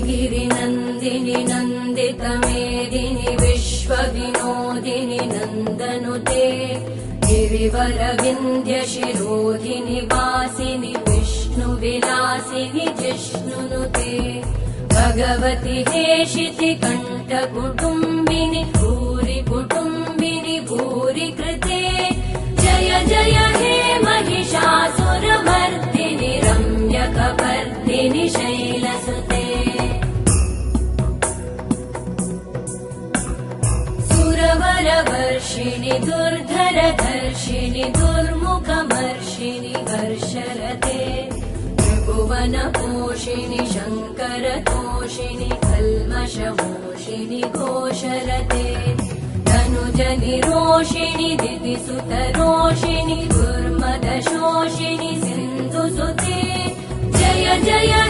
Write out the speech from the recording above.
गिरिनन्दिनि नन्दितमेदिनि विश्वविनोदिनि नन्दनुते गिरिवरविन्ध्यशिरोधिनि वासिनि विष्णुविलासिनि जिष्णुनुते भगवति हेशिति कण्ठकुटुम्बिनि भूरि कुटुम्बिनि भूरि कृते जय जय हे महिषासुरमर्दिनि रम्यकपर्दिनि शैलसुते सुरवरवर्षिणि दुर्धरधर्षिणि दुर्मुखमर्षिणि हर्षरते त्रिभुवनपोषिणि शङ्करतोषिणि कल्मषमोषिणि घोषरते तनुजनिरोषिणि दितिसुतरोषिणि दुर्मदशोषिणि सिन्धुसुते जय जय